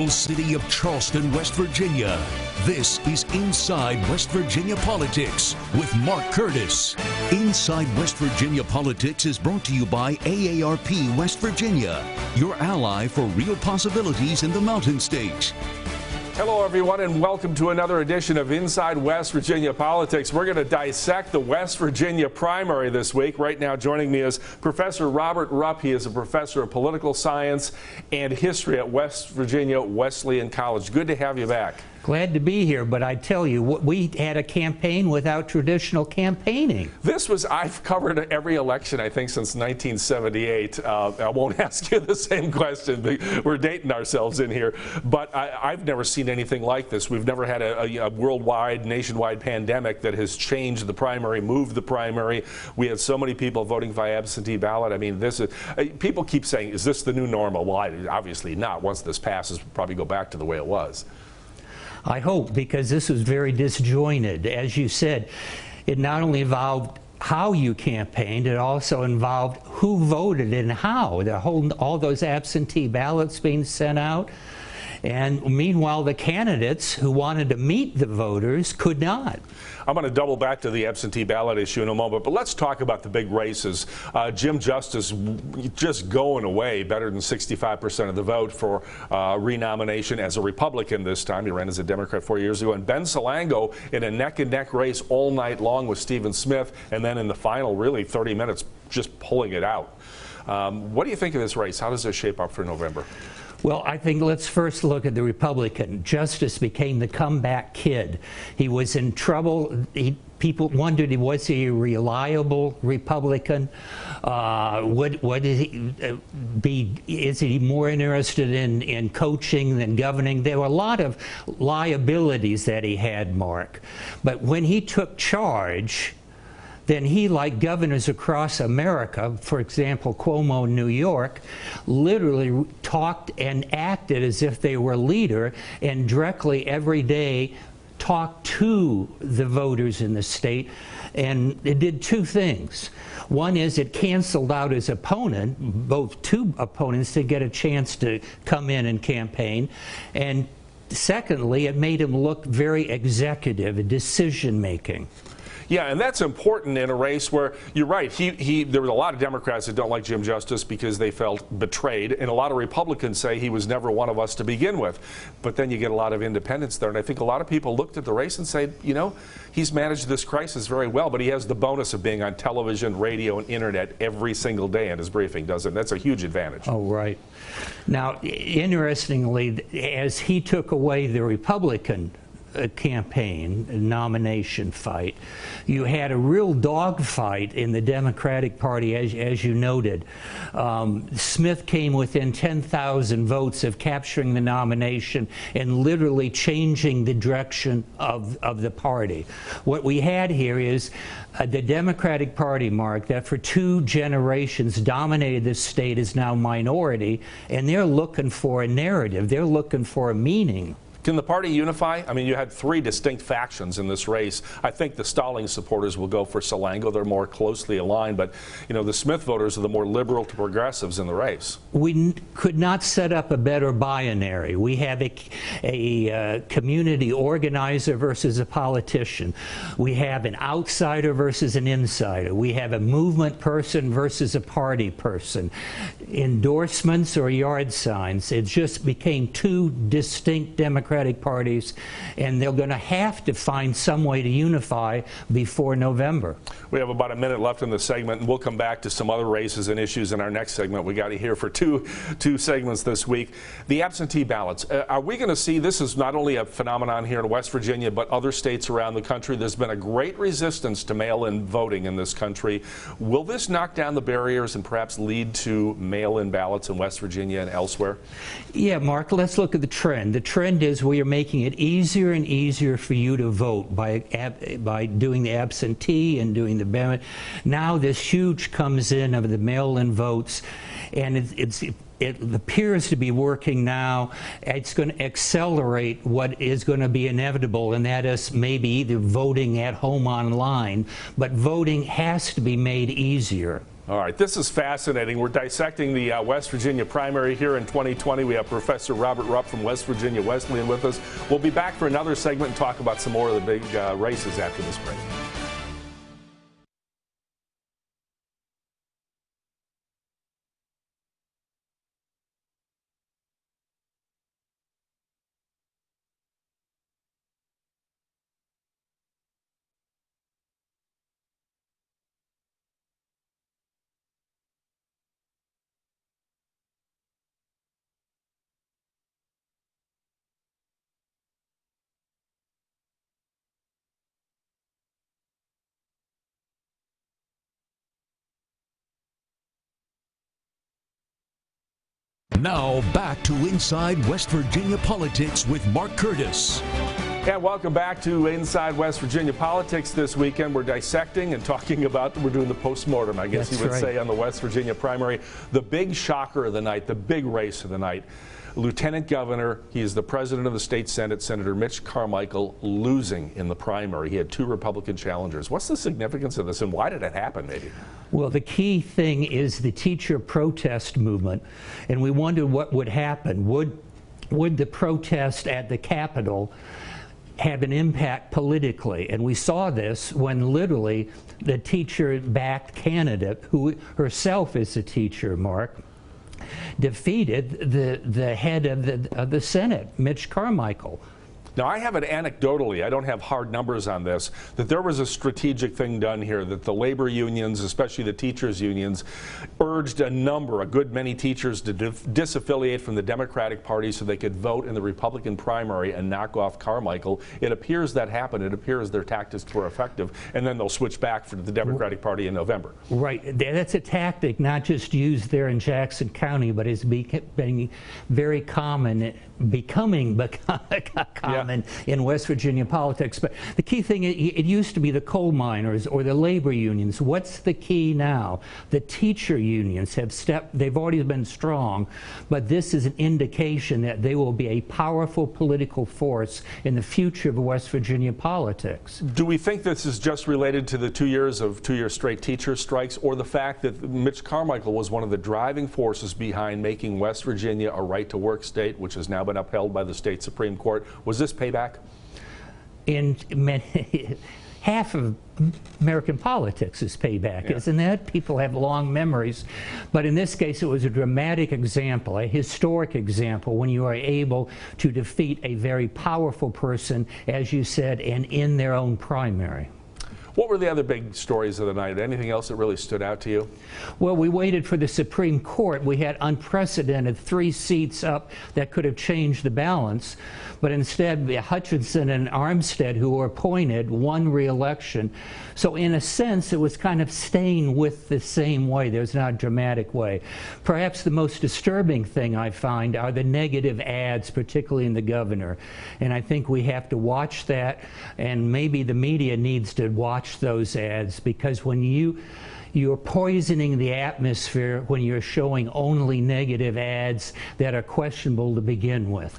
City of Charleston, West Virginia. This is Inside West Virginia Politics with Mark Curtis. Inside West Virginia Politics is brought to you by AARP West Virginia, your ally for real possibilities in the Mountain State. Hello, everyone, and welcome to another edition of Inside West Virginia Politics. We're going to dissect the West Virginia primary this week. Right now, joining me is Professor Robert Rupp. He is a professor of political science and history at West Virginia Wesleyan College. Good to have you back. Glad to be here, but I tell you, we had a campaign without traditional campaigning. I've covered every election, I think, since 1978. I won't ask you the same question. We're dating ourselves in here. But I've never seen anything like this. We've never had a worldwide, nationwide pandemic that has changed the primary, moved the primary. We had so many people voting via absentee ballot. I mean, people keep saying, is this the new normal? Well, obviously not. Once this passes, we'll probably go back to the way it was. I hope, because this was very disjointed. As you said, it not only involved how you campaigned, it also involved who voted and how. All those absentee ballots being sent out. And meanwhile, the candidates who wanted to meet the voters could not. I'm going to double back to the absentee ballot issue in a moment, but let's talk about the big races. Jim Justice just going away, better than 65% of the vote for renomination as a Republican this time. He ran as a Democrat 4 years ago. And Ben Salango in a neck-and-neck race all night long with Stephen Smith, and then in the final, really 30 minutes, just pulling it out. What do you think of this race? How does this shape up for November? Well, I think let's first look at the Republican. Justice became the comeback kid. He was in trouble. People wondered, was he a reliable Republican? Would he be? Is he more interested in coaching than governing? There were a lot of liabilities that he had, Mark. But when he took charge, then he, like governors across America, for example, Cuomo in New York, literally talked and acted as if they were a leader, and directly every day talked to the voters in the state. And it did two things. One is it canceled out his opponent, two opponents, to get a chance to come in and campaign. And secondly, it made him look very executive, decision-making. Yeah, and that's important in a race where, you're right, there were a lot of Democrats that don't like Jim Justice because they felt betrayed, and a lot of Republicans say he was never one of us to begin with. But then you get a lot of independents there, and I think a lot of people looked at the race and said, you know, he's managed this crisis very well, but he has the bonus of being on television, radio, and internet every single day in his briefing, doesn't it? That's a huge advantage. Oh, right. Now, interestingly, as he took away the Republican campaign nomination fight, you had a real dogfight in the Democratic Party, as you noted. Smith came within 10,000 votes of capturing the nomination and literally changing the direction of the party. What we had here is the Democratic Party, Mark, that for 2 generations dominated this state, is now minority, and they're looking for a narrative. They're looking for a meaning. Can the party unify? I mean, you had 3 distinct factions in this race. I think the Stallings supporters will go for Salango. They're more closely aligned. But, you know, the Smith voters are the more liberal to progressives in the race. We could not set up a better binary. We have a community organizer versus a politician. We have an outsider versus an insider. We have a movement person versus a party person. Endorsements or yard signs. It just became 2 distinct Democratic parties, and they're going to have to find some way to unify before November. We have about a minute left in the segment, and we'll come back to some other races and issues in our next segment. We got to hear for two segments this week. The absentee ballots. Are we going to see, this is not only a phenomenon here in West Virginia, but other states around the country. There's been a great resistance to mail-in voting in this country. Will this knock down the barriers and perhaps lead to mail-in ballots in West Virginia and elsewhere? Yeah, Mark, let's look at the trend. The trend is we are making it easier and easier for you to vote by doing the absentee and doing the ballot. Now this huge comes in of the mail-in votes, and it appears to be working now. It's going to accelerate what is going to be inevitable, and that is maybe either voting at home online, but voting has to be made easier. All right, this is fascinating. We're dissecting the West Virginia primary here in 2020. We have Professor Robert Rupp from West Virginia Wesleyan with us. We'll be back for another segment and talk about some more of the big races after this break. Now back to Inside West Virginia Politics with Mark Curtis. And welcome back to Inside West Virginia Politics. This weekend we're dissecting and talking about, we're doing the postmortem, I guess you would say, on the West Virginia primary. The big shocker of the night, the big race of the night. Lieutenant Governor, he is the president of the state Senate, Senator Mitch Carmichael, losing in the primary. He had two Republican challengers. What's the significance of this, and why did it happen, maybe? Well, the key thing is the teacher protest movement, and we wondered what would happen. Would the protest at the Capitol have an impact politically? And we saw this when literally the teacher-backed candidate, who herself is a teacher, Mark, defeated the head of the Senate, Mitch Carmichael. Now, I have it anecdotally, I don't have hard numbers on this, that there was a strategic thing done here, that the labor unions, especially the teachers' unions, urged a good many teachers to disaffiliate from the Democratic Party so they could vote in the Republican primary and knock off Carmichael. It appears that happened. It appears their tactics were effective, and then they'll switch back for the Democratic Party in November. Right. That's a tactic not just used there in Jackson County, but is becoming very common, in West Virginia politics. But the key thing, it used to be the coal miners or the labor unions. What's the key now? The teacher unions have they've already been strong, but this is an indication that they will be a powerful political force in the future of West Virginia politics. Do we think this is just related to the 2 years of two-year straight teacher strikes, or the fact that Mitch Carmichael was one of the driving forces behind making West Virginia a right-to-work state, which has now been upheld by the state Supreme Court? Was this payback? In half of American politics is payback, isn't it? People have long memories. But in this case, it was a dramatic example, a historic example, when you are able to defeat a very powerful person, as you said, and in their own primary. What were the other big stories of the night? Anything else that really stood out to you? Well, we waited for the Supreme Court. We had unprecedented 3 seats up that could have changed the balance. But instead, Hutchinson and Armstead, who were appointed, won re-election. So in a sense, it was kind of staying with the same way. There's not a dramatic way. Perhaps the most disturbing thing I find are the negative ads, particularly in the governor. And I think we have to watch that, and maybe the media needs to watch those ads, because when you're poisoning the atmosphere when you're showing only negative ads that are questionable to begin with.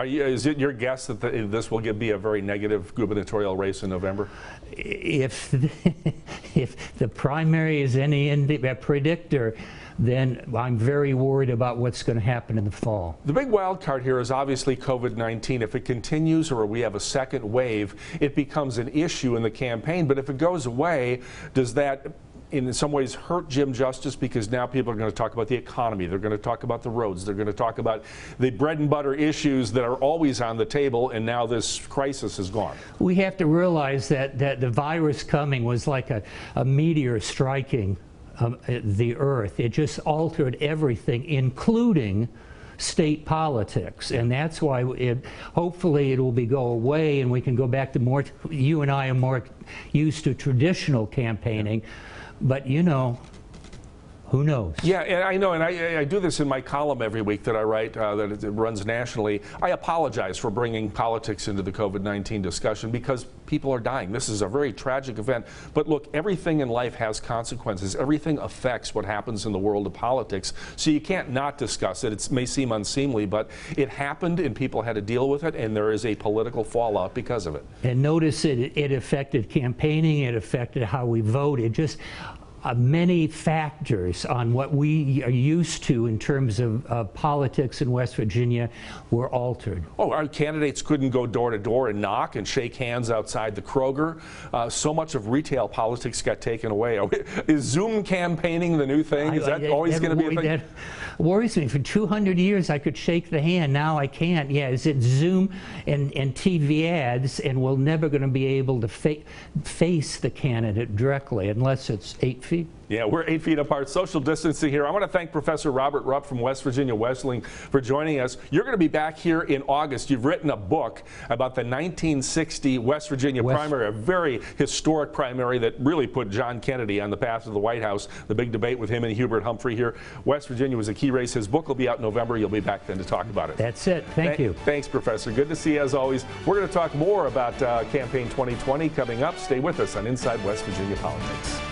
Is it your guess that this will be a very negative gubernatorial race in November? If the primary is any predictor, then I'm very worried about what's going to happen in the fall. The big wild card here is obviously COVID-19. If it continues or we have a second wave, it becomes an issue in the campaign. But if it goes away, does that in some ways hurt Jim Justice? Because now people are going to talk about the economy, they're going to talk about the roads, they're going to talk about the bread and butter issues that are always on the table, and now this crisis is gone. We have to realize that the virus coming was like a meteor striking the earth. It just altered everything, including state politics, and that's why hopefully it will go away and we can go back to more, you and I are more used to traditional campaigning. But you know, who knows? Yeah, and I know, and I do this in my column every week that I write, that it runs nationally. I apologize for bringing politics into the COVID-19 discussion because people are dying. This is a very tragic event. But look, everything in life has consequences. Everything affects what happens in the world of politics. So you can't not discuss it. It may seem unseemly, but it happened and people had to deal with it, and there is a political fallout because of it. And notice it affected campaigning, it affected how we vote. It just many factors on what we are used to in terms of politics in West Virginia were altered. Oh, our candidates couldn't go door to door and knock and shake hands outside the Kroger. So much of retail politics got taken away. Is Zoom campaigning the new thing? Is that always going to be a thing? That worries me. For 200 years, I could shake the hand. Now I can't. Yeah, is it Zoom and TV ads, and we're never going to be able to face the candidate directly unless it's 8 feet? Yeah, we're 8 feet apart, social distancing here. I want to thank Professor Robert Rupp from West Virginia Wesleyan for joining us. You're going to be back here in August. You've written a book about the 1960 West Virginia primary, a very historic primary that really put John Kennedy on the path to the White House, the big debate with him and Hubert Humphrey here. West Virginia was a key race. His book will be out in November. You'll be back then to talk about it. That's it. Thank you. Thanks, Professor. Good to see you as always. We're going to talk more about Campaign 2020 coming up. Stay with us on Inside West Virginia Politics.